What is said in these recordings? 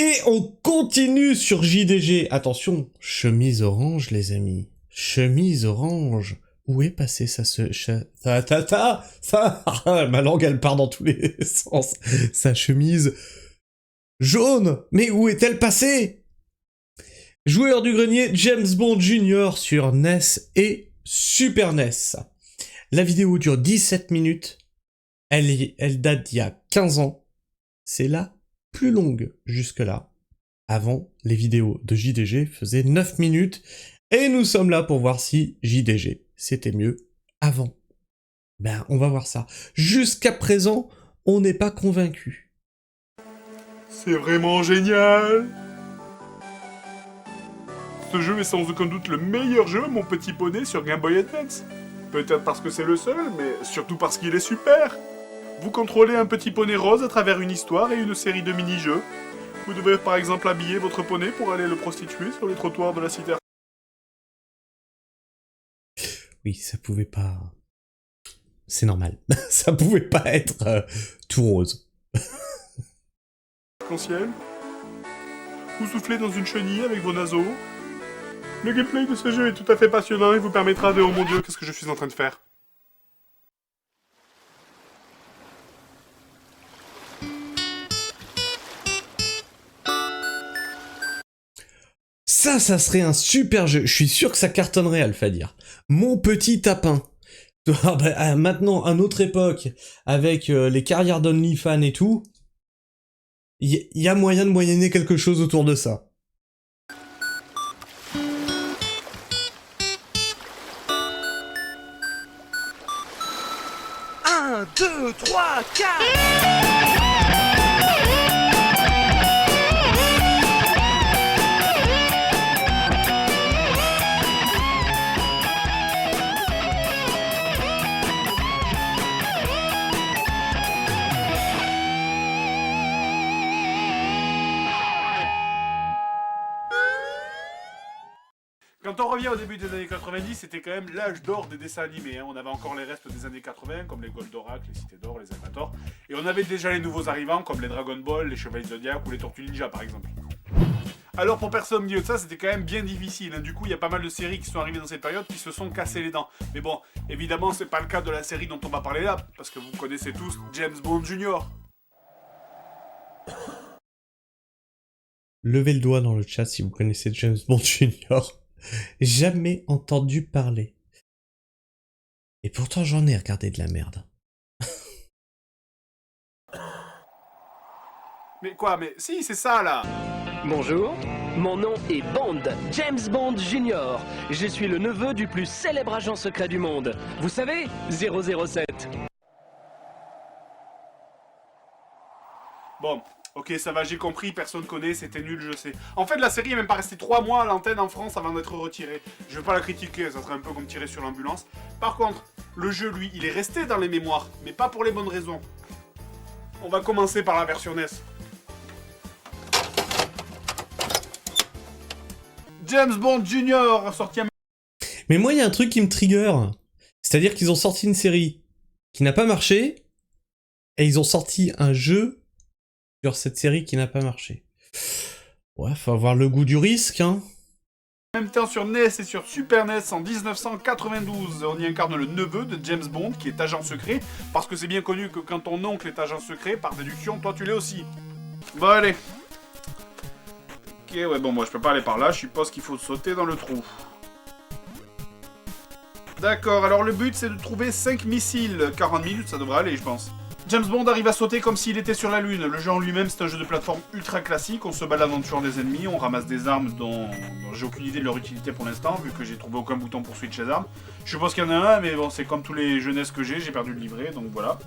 Et on continue sur JDG. Attention, chemise orange, les amis. Chemise orange. Où est passé ça, ma langue, elle part dans tous les sens. Sa chemise jaune. Mais où est-elle passée? Joueur du grenier, James Bond Jr. sur NES et Super NES. La vidéo dure 17 minutes. Elle date d'il y a 15 ans. C'est la plus longue jusque-là. Avant, les vidéos de JDG faisaient 9 minutes. Et nous sommes là pour voir si JDG, c'était mieux avant. Ben, on va voir ça. Jusqu'à présent, on n'est pas convaincu. C'est vraiment génial! Ce jeu est sans aucun doute le meilleur jeu, mon petit poney, sur Game Boy Advance. Peut-être parce que c'est le seul, mais surtout parce qu'il est super. Vous contrôlez un petit poney rose à travers une histoire et une série de mini-jeux. Vous devez par exemple habiller votre poney pour aller le prostituer sur les trottoirs de la cité. Oui, ça pouvait pas... C'est normal. Ça pouvait pas être tout rose. Arc-en-ciel. Vous soufflez dans une chenille avec vos naseaux. Le gameplay de ce jeu est tout à fait passionnant et vous permettra de... Oh mon dieu, qu'est-ce que je suis en train de faire? Ça serait un super jeu. Je suis sûr que ça cartonnerait, Alphadir. Mon petit tapin. Maintenant, à notre époque, avec les carrières d'OnlyFans et tout, il y a moyen de moyenner quelque chose autour de ça. Un, 2, 3, 4. Quand on revient au début des années 90, c'était quand même l'âge d'or des dessins animés. On avait encore les restes des années 80, comme les Goldorak, les Cités d'Or, les Albator. Et on avait déjà les nouveaux arrivants, comme les Dragon Ball, les Chevaliers Zodiac ou les Tortues Ninja, par exemple. Alors pour personne au milieu de ça, c'était quand même bien difficile. Du coup, il y a pas mal de séries qui sont arrivées dans cette période qui se sont cassées les dents. Mais bon, évidemment, c'est pas le cas de la série dont on va parler là, parce que vous connaissez tous James Bond Jr. Levez le doigt dans le chat si vous connaissez James Bond Jr. Jamais entendu parler. Et pourtant j'en ai regardé de la merde. Mais quoi, mais si, c'est ça là. Bonjour, mon nom est Bond, James Bond Jr. Je suis le neveu du plus célèbre agent secret du monde. Vous savez, 007. Bon, ok, ça va, j'ai compris, personne connaît, c'était nul, je sais. En fait, la série est même pas restée 3 mois à l'antenne en France avant d'être retirée. Je vais pas la critiquer, ça serait un peu comme tirer sur l'ambulance. Par contre, le jeu, lui, il est resté dans les mémoires, mais pas pour les bonnes raisons. On va commencer par la version NES. James Bond Jr. sorti à... Mais moi il y a un truc qui me trigger. C'est-à-dire qu'ils ont sorti une série qui n'a pas marché, et ils ont sorti un jeu sur cette série qui n'a pas marché. Ouais, faut avoir le goût du risque, hein. En même temps sur NES et sur Super NES en 1992, on y incarne le neveu de James Bond qui est agent secret, parce que c'est bien connu que quand ton oncle est agent secret, par déduction, toi tu l'es aussi. Bon allez. Ok, ouais bon moi je peux pas aller par là, je suppose qu'il faut sauter dans le trou. D'accord, alors le but c'est de trouver 5 missiles, 40 minutes ça devrait aller je pense. James Bond arrive à sauter comme s'il était sur la lune. Le jeu en lui-même, c'est un jeu de plateforme ultra classique. On se balade en tuant des ennemis, on ramasse des armes dont j'ai aucune idée de leur utilité pour l'instant, vu que j'ai trouvé aucun bouton pour switcher les armes. Je pense qu'il y en a un, mais bon, c'est comme tous les jeunesses que j'ai perdu le livret, donc voilà.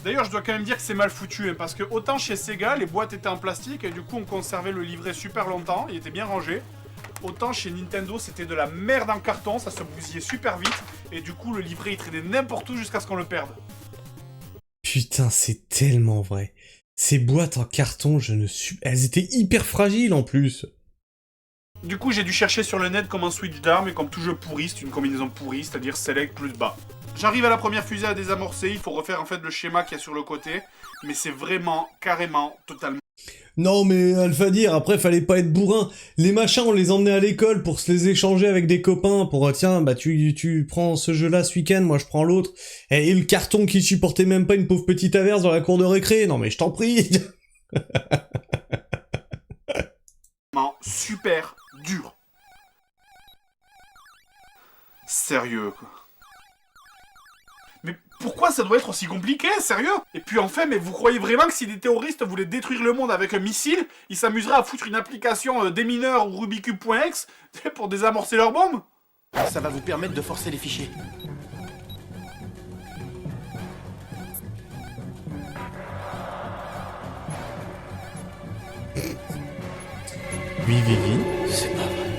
D'ailleurs, je dois quand même dire que c'est mal foutu, hein, parce que autant chez Sega, les boîtes étaient en plastique, et du coup, on conservait le livret super longtemps, il était bien rangé. Autant chez Nintendo, c'était de la merde en carton, ça se bousillait super vite, et du coup, le livret, il traînait n'importe où jusqu'à ce qu'on le perde. Putain, c'est tellement vrai. Ces boîtes en carton, elles étaient hyper fragiles en plus. Du coup, j'ai dû chercher sur le net comment switch d'armes, et comme tout jeu pourri, c'est une combinaison pourrie, c'est-à-dire select plus bas. J'arrive à la première fusée à désamorcer, il faut refaire en fait le schéma qu'il y a sur le côté, mais c'est vraiment, carrément, totalement... Non mais Alphadir, après fallait pas être bourrin. Les machins, on les emmenait à l'école pour se les échanger avec des copains, pour tiens, bah tu prends ce jeu-là ce week-end, moi je prends l'autre. Et le carton qui supportait même pas une pauvre petite averse dans la cour de récré, non mais je t'en prie. Non, super dur. Sérieux, quoi. Mais pourquoi ça doit être aussi compliqué, sérieux? Et puis enfin, mais vous croyez vraiment que si des terroristes voulaient détruire le monde avec un missile, ils s'amuseraient à foutre une application démineur ou Rubikube.exe pour désamorcer leurs bombes? Ça va vous permettre de forcer les fichiers. Oui. C'est pas vrai.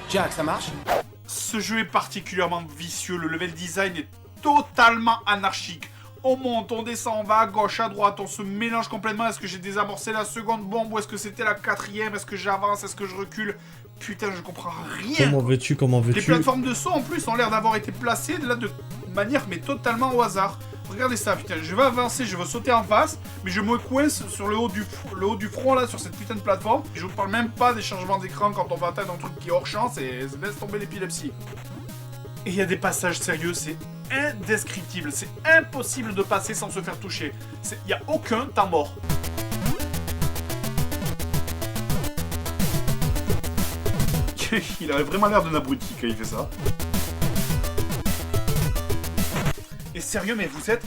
Jack, ça marche? Ce jeu est particulièrement vicieux, le level design est totalement anarchique. On monte, on descend, on va à gauche, à droite, on se mélange complètement. Est-ce que j'ai désamorcé la seconde bombe ou est-ce que c'était la quatrième? Est-ce que j'avance? Est-ce que je recule? Putain, je comprends rien. Comment veux-tu? Les plateformes de saut en plus ont l'air d'avoir été placées là de manière mais totalement au hasard. Regardez ça, putain, je vais avancer, je veux sauter en face, mais je me coince sur le haut du front là, sur cette putain de plateforme. Et je vous parle même pas des changements d'écran quand on va atteindre un truc qui est hors champ, c'est laisse tomber l'épilepsie. Et il y a des passages sérieux, c'est indescriptible, c'est impossible de passer sans se faire toucher. Il n'y a aucun temps mort. Il avait vraiment l'air d'un abruti quand il fait ça. Et sérieux, mais vous êtes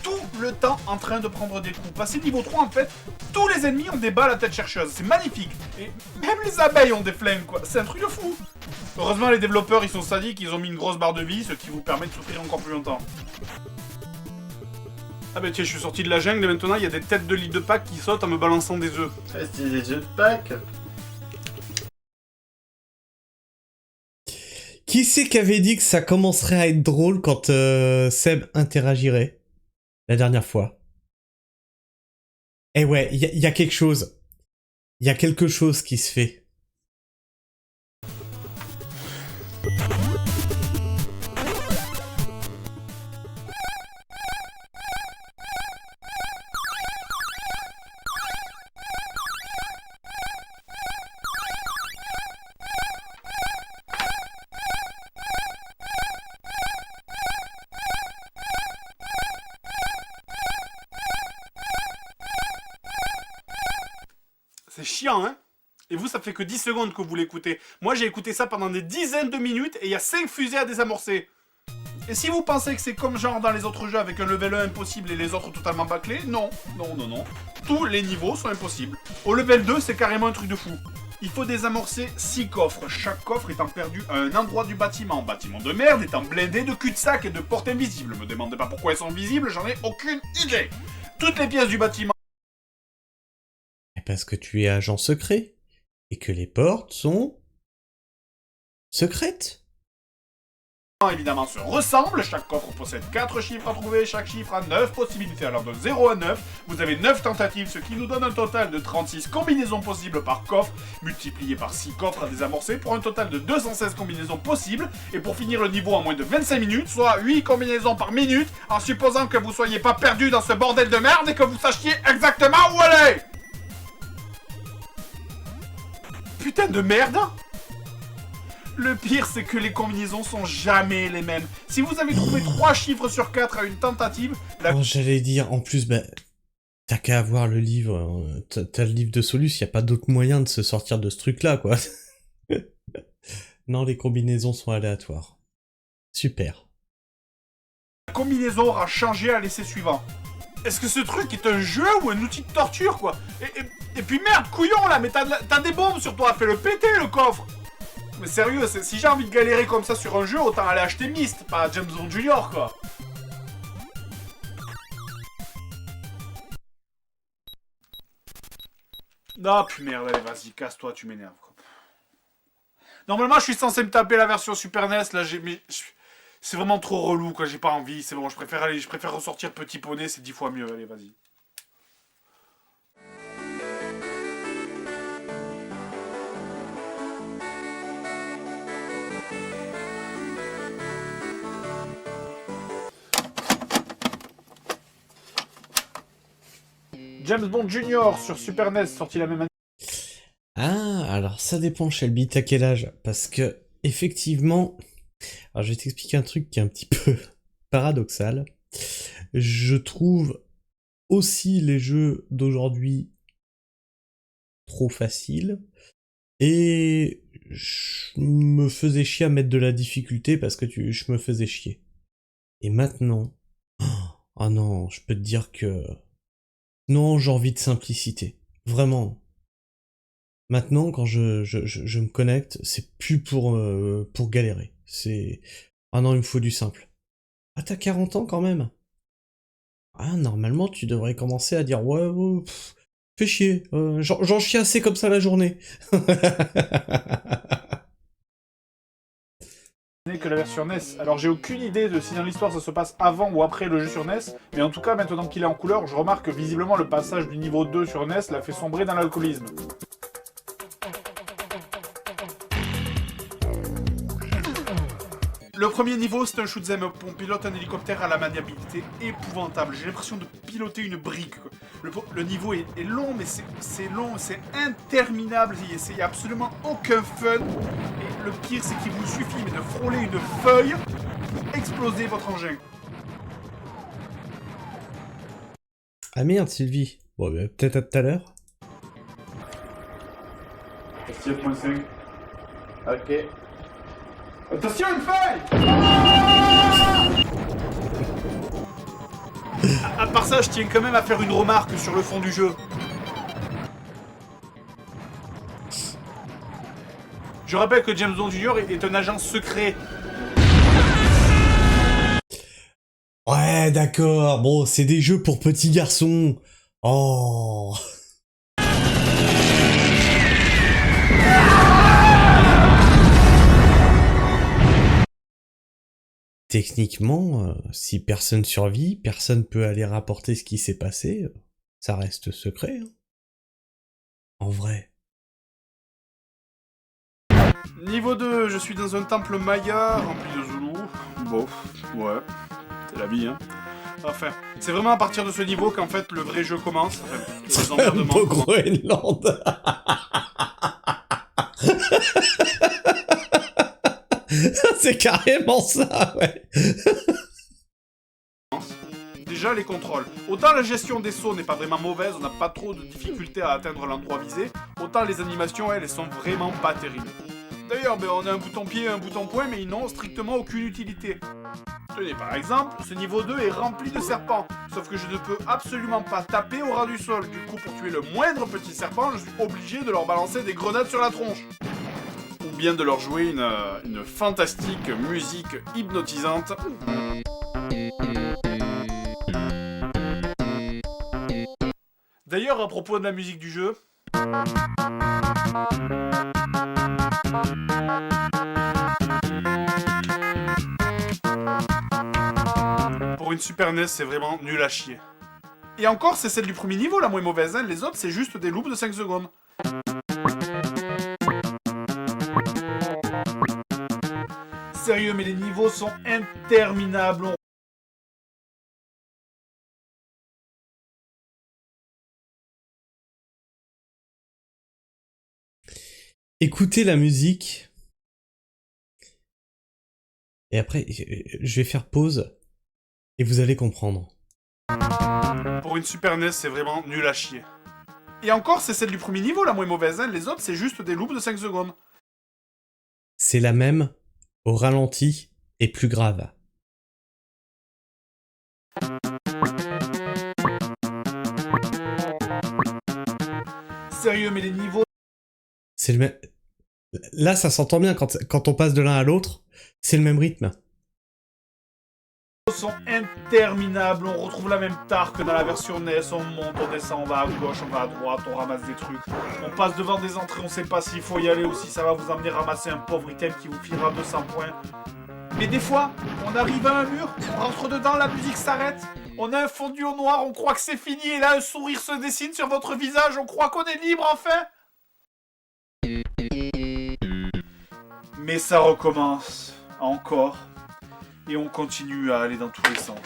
tout le temps en train de prendre des coups. Passer niveau 3, en fait, tous les ennemis ont des balles à tête chercheuse. C'est magnifique. Et même les abeilles ont des flingues, quoi. C'est un truc de fou. Heureusement, les développeurs, ils sont sadiques, ils ont mis une grosse barre de vie, ce qui vous permet de souffrir encore plus longtemps. Ah bah tiens, je suis sorti de la jungle et maintenant, il y a des têtes de lit de Pâques qui sautent en me balançant des œufs. C'est des œufs de Pâques. Qui c'est qui avait dit que ça commencerait à être drôle quand Seb interagirait la dernière fois? Eh ouais, il y a quelque chose. Il y a quelque chose qui se fait. C'est chiant, hein? Et vous, ça fait que 10 secondes que vous l'écoutez. Moi, j'ai écouté ça pendant des dizaines de minutes et il y a 5 fusées à désamorcer. Et si vous pensez que c'est comme genre dans les autres jeux avec un level 1 impossible et les autres totalement bâclés, non. Tous les niveaux sont impossibles. Au level 2, c'est carrément un truc de fou. Il faut désamorcer 6 coffres, chaque coffre étant perdu à un endroit du bâtiment. Bâtiment de merde étant blindé de cul-de-sac et de portes invisibles. Me demandez pas pourquoi elles sont visibles, j'en ai aucune idée. Toutes les pièces du bâtiment... Parce que tu es agent secret. Et que les portes sont... secrètes. Évidemment se ressemblent, chaque coffre possède 4 chiffres à trouver, chaque chiffre a 9 possibilités, alors de 0 à 9, vous avez 9 tentatives, ce qui nous donne un total de 36 combinaisons possibles par coffre, multiplié par 6 coffres à désamorcer, pour un total de 216 combinaisons possibles, et pour finir le niveau en moins de 25 minutes, soit 8 combinaisons par minute, en supposant que vous soyez pas perdu dans ce bordel de merde et que vous sachiez exactement où aller. Putain de merde! Le pire, c'est que les combinaisons sont jamais les mêmes. Si vous avez trouvé 3 chiffres sur 4 à une tentative, la... Oh, j'allais dire, en plus, bah... t'as qu'à avoir le livre... T'as le livre de Solus, y a pas d'autre moyen de se sortir de ce truc-là, quoi. Non, les combinaisons sont aléatoires. Super. La combinaison aura changé à l'essai suivant. Est-ce que ce truc est un jeu ou un outil de torture, quoi? Et puis merde, couillon, là, mais t'as des bombes sur toi, fais-le péter, le coffre! Mais sérieux, si j'ai envie de galérer comme ça sur un jeu, autant aller acheter Myst, pas James Bond Junior, quoi. Ah, puis merde, allez, vas-y, casse-toi, tu m'énerves, quoi. Normalement, je suis censé me taper la version Super NES, là, c'est vraiment trop relou, quoi, j'ai pas envie, c'est bon, je préfère ressortir Petit Poney, c'est 10 fois mieux, allez, vas-y. James Bond Junior sur Super NES, sorti la même année. Ah, alors ça dépend, Shelby, t'as quel âge? Parce que, effectivement... Alors je vais t'expliquer un truc qui est un petit peu paradoxal. Je trouve aussi les jeux d'aujourd'hui trop faciles. Et je me faisais chier à mettre de la difficulté parce que je me faisais chier. Et maintenant... Ah non, je peux te dire que... Non, j'ai envie de simplicité. Vraiment. Maintenant, quand je me connecte, c'est plus pour galérer. C'est... Ah non, il me faut du simple. Ah, t'as 40 ans quand même? Ah, normalement, tu devrais commencer à dire, ouais, fais chier, j'en chie assez comme ça la journée. Que la version NES. Alors j'ai aucune idée de si dans l'histoire ça se passe avant ou après le jeu sur NES, mais en tout cas maintenant qu'il est en couleur, je remarque que visiblement le passage du niveau 2 sur NES l'a fait sombrer dans l'alcoolisme. Le premier niveau, c'est un shoot'em up. On pilote un hélicoptère à la maniabilité épouvantable. J'ai l'impression de piloter une brique. Le niveau est long, mais c'est long, c'est interminable. Il n'y a absolument aucun fun. Et le pire, c'est qu'il vous suffit de frôler une feuille pour exploser votre engin. Ah merde, Sylvie. Bon, bah, peut-être à tout à l'heure. 7.5. Ok. Attention, une feuille! À part ça, je tiens quand même à faire une remarque sur le fond du jeu. Je rappelle que James Bond Jr. est un agent secret. Ouais, d'accord. Bon, c'est des jeux pour petits garçons. Oh. Techniquement, si personne survit, personne peut aller rapporter ce qui s'est passé, ça reste secret. Hein. En vrai. Niveau 2, je suis dans un temple maya rempli de Zoulous. Bon, ouais, c'est la vie, hein. Enfin, c'est vraiment à partir de ce niveau qu'en fait le vrai jeu commence. Enfin, les emmerdements. Beau Groenland. C'est carrément ça, ouais. Déjà les contrôles. Autant la gestion des sauts n'est pas vraiment mauvaise, on n'a pas trop de difficultés à atteindre l'endroit visé, autant les animations, elles sont vraiment pas terribles. D'ailleurs, on a un bouton pied et un bouton point, mais ils n'ont strictement aucune utilité. Tenez, par exemple, ce niveau 2 est rempli de serpents, sauf que je ne peux absolument pas taper au ras du sol. Du coup, pour tuer le moindre petit serpent, je suis obligé de leur balancer des grenades sur la tronche. Ou bien de leur jouer une fantastique musique hypnotisante. D'ailleurs, à propos de la musique du jeu... Pour une Super NES, c'est vraiment nul à chier. Et encore, c'est celle du premier niveau la moins mauvaise, hein. Les autres, c'est juste des loops de 5 secondes. Sérieux, mais les niveaux sont interminables. Écoutez la musique. Et après, je vais faire pause. Et vous allez comprendre. Pour une Super NES, c'est vraiment nul à chier. Et encore, c'est celle du premier niveau la moins mauvaise, hein. Les autres, c'est juste des loops de 5 secondes. C'est la même, au ralenti, et plus grave. Sérieux, mais les niveaux... C'est le même... Là, ça s'entend bien quand on passe de l'un à l'autre. C'est le même rythme. sont interminables, on retrouve la même tare que dans la version NES, on monte, on descend, on va à gauche, on va à droite, on ramasse des trucs, on passe devant des entrées, on sait pas s'il faut y aller ou si ça va vous amener ramasser un pauvre item qui vous filera 200 points. Mais des fois, on arrive à un mur, on rentre dedans, la musique s'arrête, on a un fondu au noir, on croit que c'est fini, et là un sourire se dessine sur votre visage, on croit qu'on est libre enfin. Mais ça recommence, encore. Et on continue à aller dans tous les sens.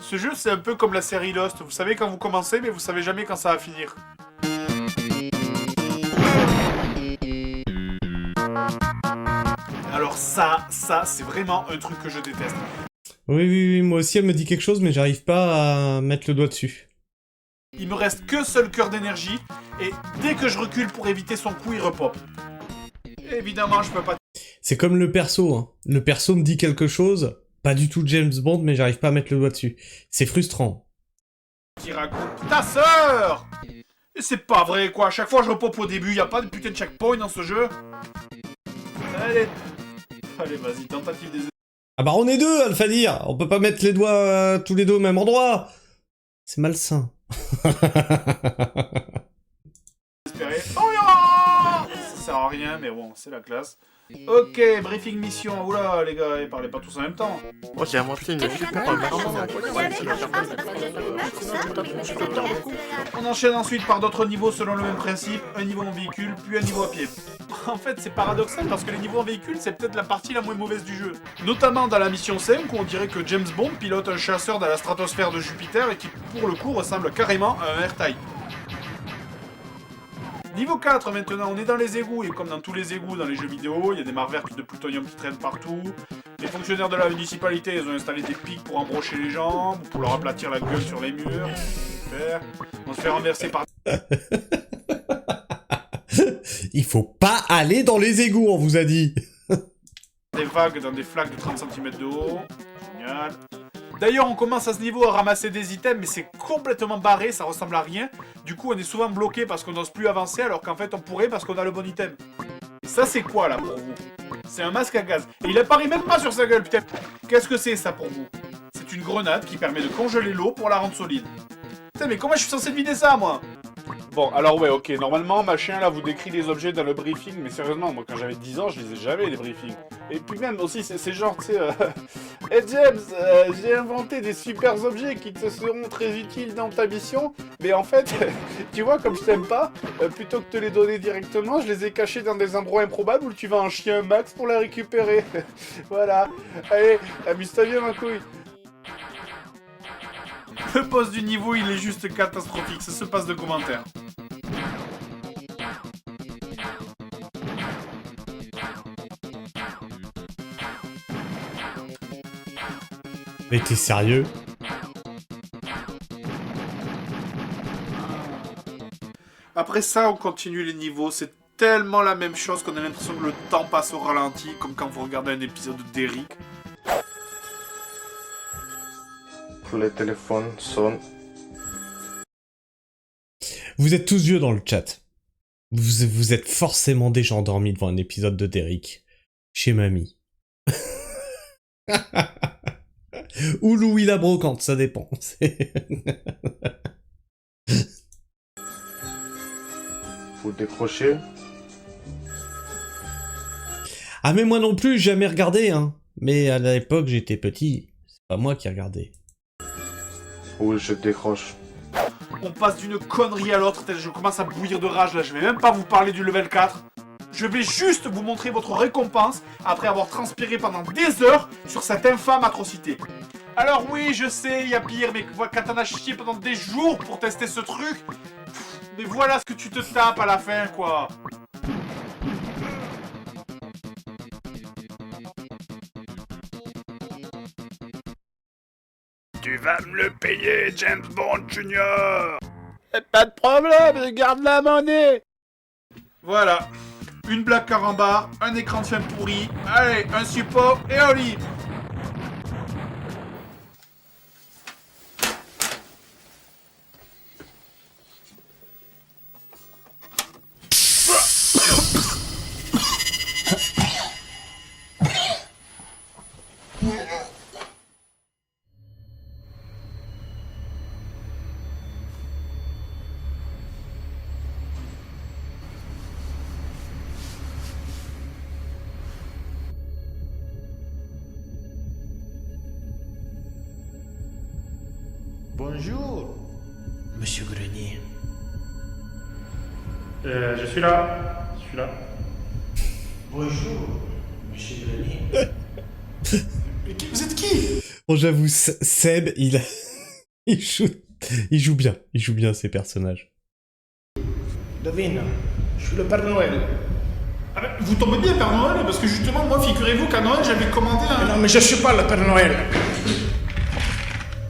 Ce jeu, c'est un peu comme la série Lost. Vous savez quand vous commencez, mais vous savez jamais quand ça va finir. Alors ça, c'est vraiment un truc que je déteste. Oui, moi aussi, elle me dit quelque chose, mais j'arrive pas à mettre le doigt dessus. Il me reste qu'un seul cœur d'énergie, et dès que je recule pour éviter son coup, il repop. Évidemment, je peux pas... C'est comme le perso, hein. Le perso me dit quelque chose, pas du tout James Bond, mais j'arrive pas à mettre le doigt dessus. C'est frustrant. Qui raconte ta sœur. Et c'est pas vrai, quoi. À chaque fois, je repop au début. Y a pas de putain de checkpoint dans ce jeu. Allez, vas-y, tentative des... Ah bah on est deux à le faire dire. On peut pas mettre les doigts tous les deux au même endroit. C'est malsain. Espérer. Oh ya, ça sert à rien, mais bon, c'est la classe. Ok, briefing mission. Oula, les gars, ils parlaient pas tous en même temps. Moi j'ai inventé une super On enchaîne ensuite par d'autres niveaux selon le même principe. Un niveau en véhicule, puis un niveau à pied. En fait, c'est paradoxal parce que les niveaux en véhicule, c'est peut-être la partie la moins mauvaise du jeu. Notamment dans la mission 5, où on dirait que James Bond pilote un chasseur dans la stratosphère de Jupiter et qui, pour le coup, ressemble carrément à un AirTag. Niveau 4 maintenant, on est dans les égouts, et comme dans tous les égouts dans les jeux vidéo, il y a des mares vertes de plutonium qui traînent partout. Les fonctionnaires de la municipalité, ils ont installé des pics pour embrocher les jambes, ou pour leur aplatir la gueule sur les murs. Super. On se fait renverser par... Il faut pas aller dans les égouts, on vous a dit. Des vagues dans des flaques de 30 cm de haut. Génial. D'ailleurs, on commence à ce niveau à ramasser des items, mais c'est complètement barré, ça ressemble à rien. Du coup, on est souvent bloqué parce qu'on n'ose plus avancer, alors qu'en fait, on pourrait parce qu'on a le bon item. Et ça, c'est quoi, là, pour vous? C'est un masque à gaz. Et il apparaît même pas sur sa gueule, putain. Qu'est-ce que c'est, ça, pour vous? C'est une grenade qui permet de congeler l'eau pour la rendre solide. Putain, mais comment je suis censé vider ça, moi? Bon, alors ouais, ok, normalement, machin, là, vous décrit les objets dans le briefing, mais sérieusement, moi, quand j'avais 10 ans, je lisais jamais les briefings. Et puis même, aussi, c'est genre, tu sais... Hey James, j'ai inventé des super objets qui te seront très utiles dans ta mission, mais en fait, tu vois, comme je t'aime pas, plutôt que de te les donner directement, je les ai cachés dans des endroits improbables où tu vas en chier un max pour les récupérer. Voilà. Allez, amuse-toi bien, ma couille. Le boss du niveau, il est juste catastrophique, ça se passe de commentaires. Mais t'es sérieux? Après ça, on continue les niveaux, c'est tellement la même chose qu'on a l'impression que le temps passe au ralenti, comme quand vous regardez un épisode d'Eric. Les téléphones sonnent. Vous êtes tous vieux dans le chat. Vous êtes forcément déjà endormis devant un épisode de Derrick. Chez mamie. Ou Louis la brocante, ça dépend. Faut décrocher. Ah mais moi non plus, j'ai jamais regardé, hein. Mais à l'époque, j'étais petit. C'est pas moi qui regardais. Oui, je décroche. On passe d'une connerie à l'autre, je commence à bouillir de rage là, je vais même pas vous parler du level 4. Je vais juste vous montrer votre récompense après avoir transpiré pendant des heures sur cette infâme atrocité. Alors oui, je sais, il y a pire, mais quand t'en as chié pendant des jours pour tester ce truc, mais voilà ce que tu te tapes à la fin, quoi. Tu vas me le payer, James Bond Junior. Pas de problème, je garde la monnaie. Voilà. Une blague carambar, un écran de fin pourri, allez, un support et au lit. Bonjour, Monsieur Grenier. Je suis là. Bonjour, Monsieur Grenier. Vous êtes qui? Bon, j'avoue, Seb, il il joue bien ces personnages. Devine, je suis le Père Noël. Ah ben, vous tombez bien, Père Noël, parce que justement, moi, figurez-vous qu'à Noël, j'avais commandé un... Non, mais je suis pas le Père Noël.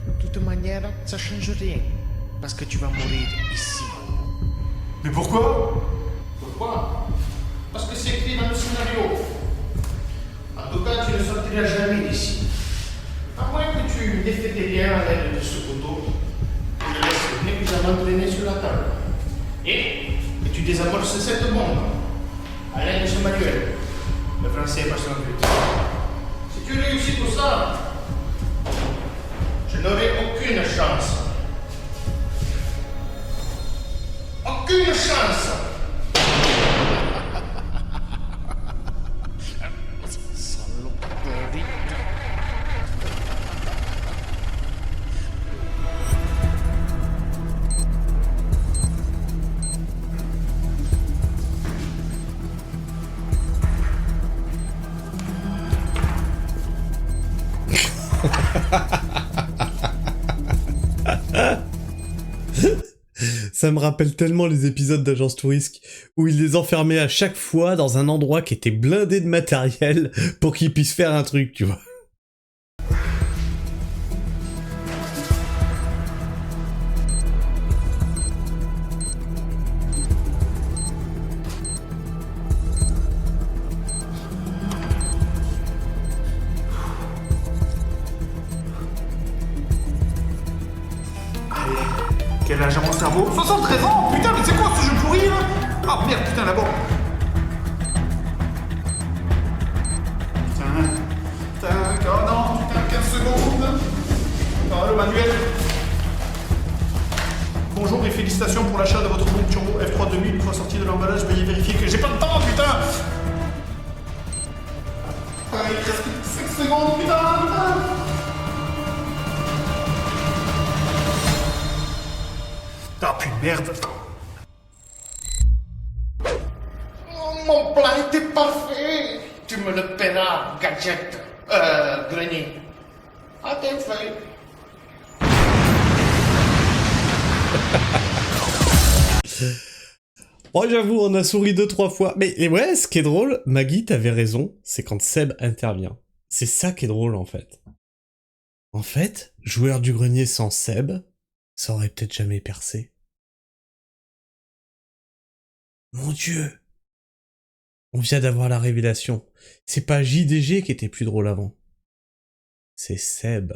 De toute manière, ça change rien. Parce que tu vas mourir ici. Mais pourquoi? Pourquoi? Parce que c'est écrit dans le scénario. En tout cas, tu ne sortiras jamais d'ici. À moins que tu défaites rien à l'aide de ce couteau. Tu le laisses bien évidemment traîner sur la table. Et que tu désamorces cette bombe. À l'aide de ce manuel. Le français est pas son but. Si tu réussis tout ça, je n'aurai aucune chance. Aucune chance. Saloperie. Ça me rappelle tellement les épisodes d'Agence Touriste où ils les enfermaient à chaque fois dans un endroit qui était blindé de matériel pour qu'ils puissent faire un truc, tu vois. Quel âge a mon cerveau? 73 ans. Putain, mais c'est quoi ce jeu pourri, là? Ah merde, putain, là-bas. Putain, oh non, putain, 15 secondes. Ah, le manuel. Bonjour et félicitations pour l'achat de votre bombe turbo F3 2000. Une fois sorti de l'emballage, veuillez vérifier que j'ai pas de temps, putain. Ah, il reste 5 secondes, putain. Ah, putain, merde. Oh, mon plan était parfait. Tu me le paieras, gadget. Grenier. À tes feuilles. Oh, j'avoue, on a souri 2-3 fois. Mais ouais, ce qui est drôle, Maggie, t'avais raison, c'est quand Seb intervient. C'est ça qui est drôle, en fait. En fait, joueur du grenier sans Seb, ça aurait peut-être jamais percé. Mon Dieu! On vient d'avoir la révélation. C'est pas JDG qui était plus drôle avant. C'est Seb.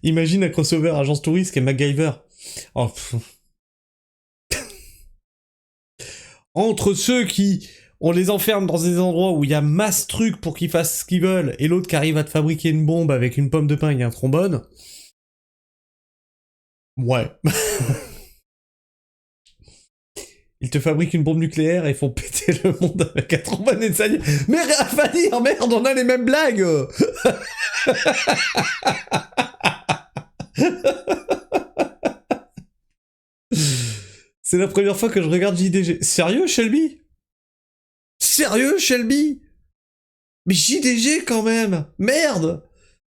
Imagine un crossover Agence Touriste et MacGyver. Oh, entre ceux qui... On les enferme dans des endroits où il y a masse trucs pour qu'ils fassent ce qu'ils veulent, et l'autre qui arrive à te fabriquer une bombe avec une pomme de pain et un trombone. Ouais. Ils te fabriquent une bombe nucléaire et font péter le monde avec un trombone et ça. Mais à dire, merde, on a les mêmes blagues. C'est la première fois que je regarde JDG. Sérieux, Shelby? Sérieux, Shelby? Mais JDG quand même! Merde!